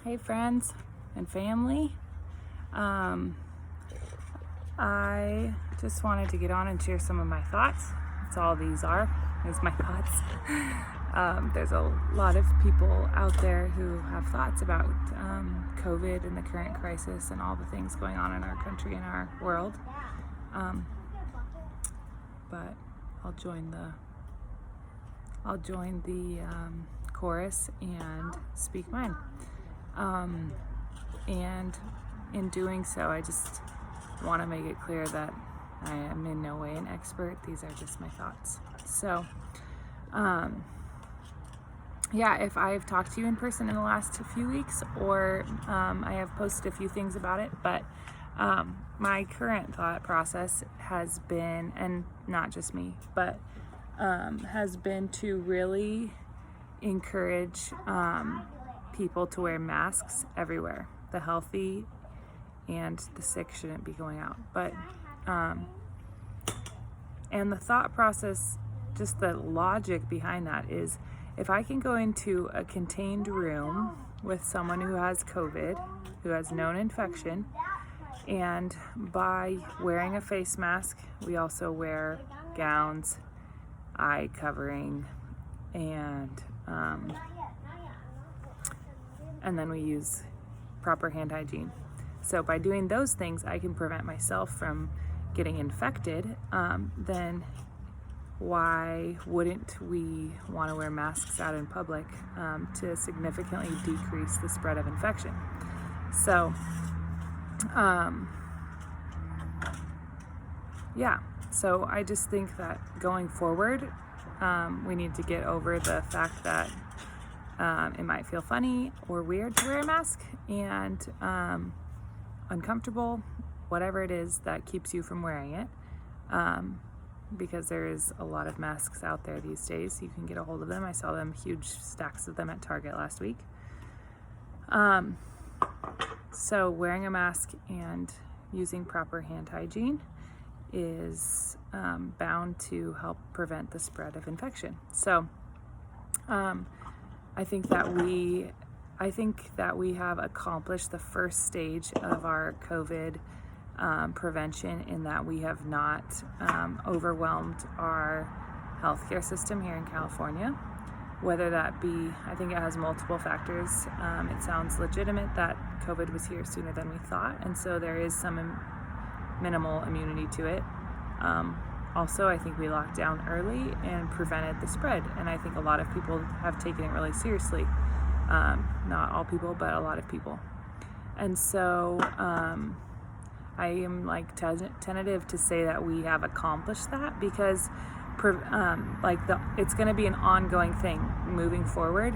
Hey friends and family. I just wanted to get on and share some of my thoughts. That's all these are, is my thoughts. There's a lot of people out there who have thoughts about COVID and the current crisis and all the things going on in our country and our world. But I'll join the chorus and speak mine. And in doing so, I just want to make it clear that I am in no way an expert. These are just my thoughts. So, if I've talked to you in person in the last few weeks, or I have posted a few things about it, but my current thought process has been, and not just me, but has been to really encourage people to wear masks everywhere. The healthy and the sick shouldn't be going out. But and the thought process, just the logic behind that is, if I can go into a contained room with someone who has COVID, who has known infection, and by wearing a face mask, we also wear gowns, eye covering, and then we use proper hand hygiene. So by doing those things, I can prevent myself from getting infected. Then why wouldn't we want to wear masks out in public to significantly decrease the spread of infection? So, so I just think that going forward, we need to get over the fact that it might feel funny or weird to wear a mask, and uncomfortable, whatever it is that keeps you from wearing it, because there is a lot of masks out there these days. You can get a hold of them. I saw them, huge stacks of them at Target last week. So wearing a mask and using proper hand hygiene is bound to help prevent the spread of infection. So I think that we have accomplished the first stage of our COVID prevention, in that we have not overwhelmed our healthcare system here in California. Whether that be, I think it has multiple factors. It sounds legitimate that COVID was here sooner than we thought, and so there is some minimal immunity to it. Also, I think we locked down early and prevented the spread, and I think a lot of people have taken it really seriously. Not all people, but a lot of people. And so I am tentative to say that we have accomplished that, because it's going to be an ongoing thing moving forward,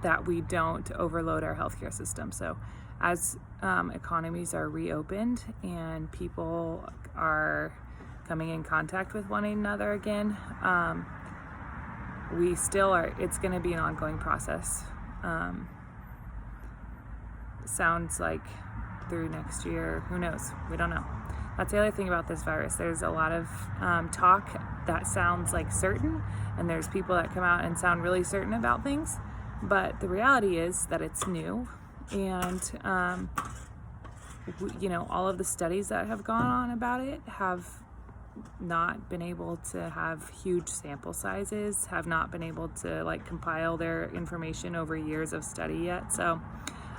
that we don't overload our healthcare system. So as economies are reopened and people are coming in contact with one another again, we still are. It's going to be an ongoing process. Sounds like through next year. Who knows? We don't know. That's the other thing about this virus. There's a lot of talk that sounds like certain, and there's people that come out and sound really certain about things. But the reality is that it's new, and all of the studies that have gone on about it have not been able to have huge sample sizes, have not been able to compile their information over years of study yet. So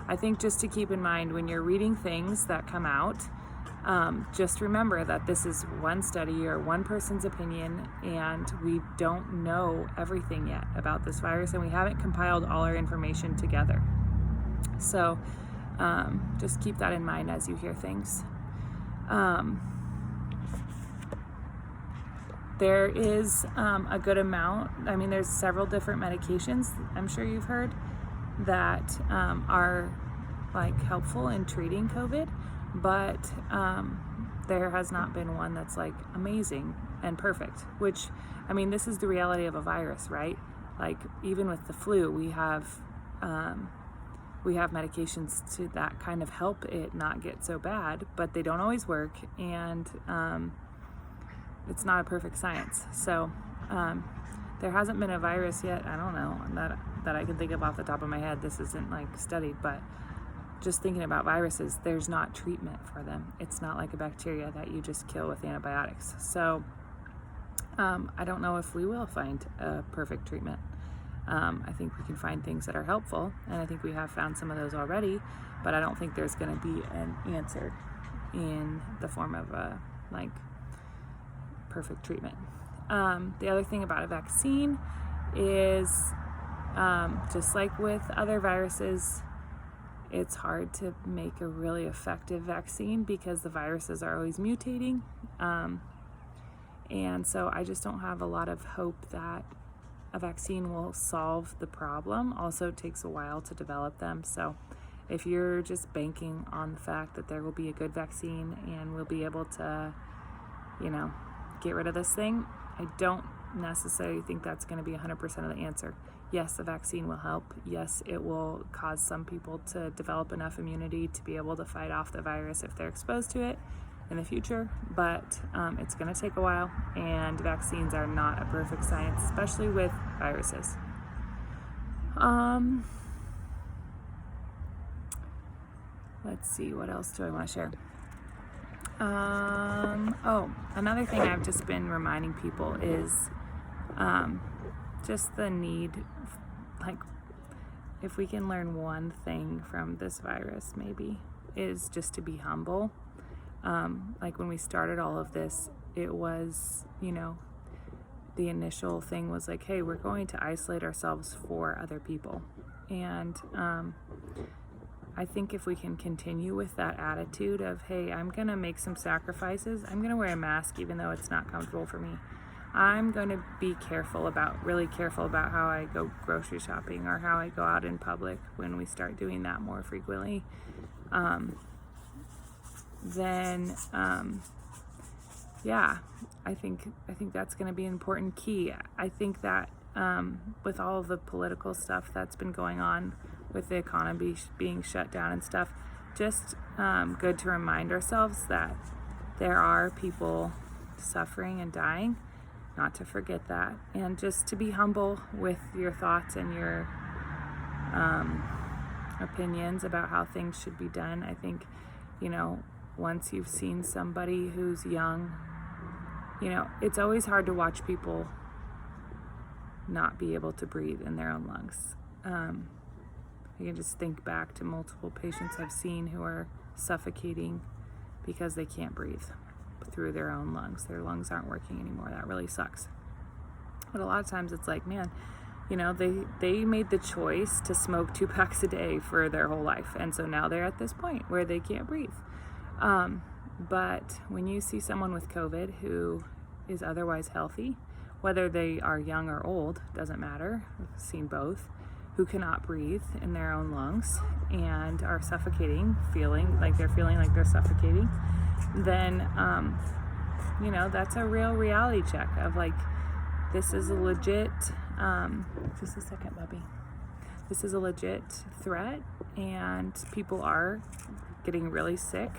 I think just to keep in mind when you're reading things that come out, just remember that this is one study or one person's opinion, and we don't know everything yet about this virus, and we haven't compiled all our information together. So just keep that in mind as you hear things. There is a good amount. There's several different medications, I'm sure you've heard, that are helpful in treating COVID, but there has not been one that's amazing and perfect, which, this is the reality of a virus, right? Even with the flu, we have medications that kind of help it not get so bad, but they don't always work, and it's not a perfect science. So there hasn't been a virus yet, I don't know, that I can think of off the top of my head. This isn't like studied, but just thinking about viruses, there's not treatment for them. It's not like a bacteria that you just kill with antibiotics. So I don't know if we will find a perfect treatment. I think we can find things that are helpful, and I think we have found some of those already, but I don't think there's going to be an answer in the form of a like perfect treatment. The other thing about a vaccine is just like with other viruses, it's hard to make a really effective vaccine because the viruses are always mutating. And so I just don't have a lot of hope that a vaccine will solve the problem. Also, it takes a while to develop them. So if you're just banking on the fact that there will be a good vaccine and we'll be able to, get rid of this thing, I don't necessarily think that's going to be 100% of the answer. Yes, the vaccine will help. Yes, it will cause some people to develop enough immunity to be able to fight off the virus if they're exposed to it in the future, but it's going to take a while, and vaccines are not a perfect science, especially with viruses. Let's see, what else do I want to share? Another thing I've just been reminding people is just the need, like, if we can learn one thing from this virus, maybe, is just to be humble. Like when we started all of this, it was, the initial thing was like, hey, we're going to isolate ourselves for other people. And I think if we can continue with that attitude of, hey, I'm going to make some sacrifices. I'm going to wear a mask even though it's not comfortable for me. I'm going to be really careful about how I go grocery shopping or how I go out in public when we start doing that more frequently. I think that's going to be an important key. I think that with all of the political stuff that's been going on with the economy being shut down and stuff, just good to remind ourselves that there are people suffering and dying, not to forget that, and just to be humble with your thoughts and your opinions about how things should be done. I think, once you've seen somebody who's young, it's always hard to watch people not be able to breathe in their own lungs. I can just think back to multiple patients I've seen who are suffocating because they can't breathe through their own lungs. Their lungs aren't working anymore. That really sucks. But a lot of times it's like, man, they made the choice to smoke 2 packs a day for their whole life. And so now they're at this point where they can't breathe. But when you see someone with COVID who is otherwise healthy, whether they are young or old, doesn't matter, I've seen both, who cannot breathe in their own lungs and are suffocating, feeling like they're suffocating, then, that's a real reality check of like, this is a legit, just a second, Bubby. This is a legit threat, and people are getting really sick.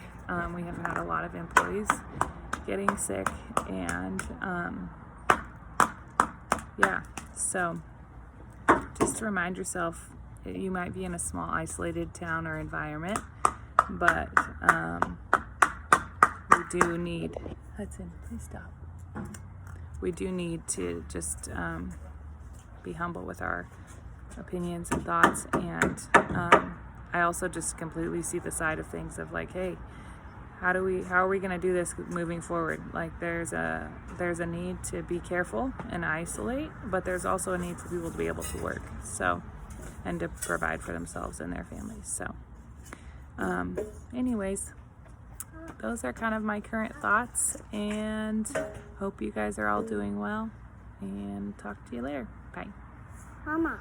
We have had a lot of employees getting sick, and so just to remind yourself, you might be in a small isolated town or environment, but we do need, Hudson, please stop. We do need to just be humble with our opinions and thoughts, and I also just completely see the side of things of like, hey, how are we going to do this moving forward? Like there's a need to be careful and isolate, but there's also a need for people to be able to work, so, and to provide for themselves and their families. So anyways, those are kind of my current thoughts, and hope you guys are all doing well, and talk to you later. Bye. Mama.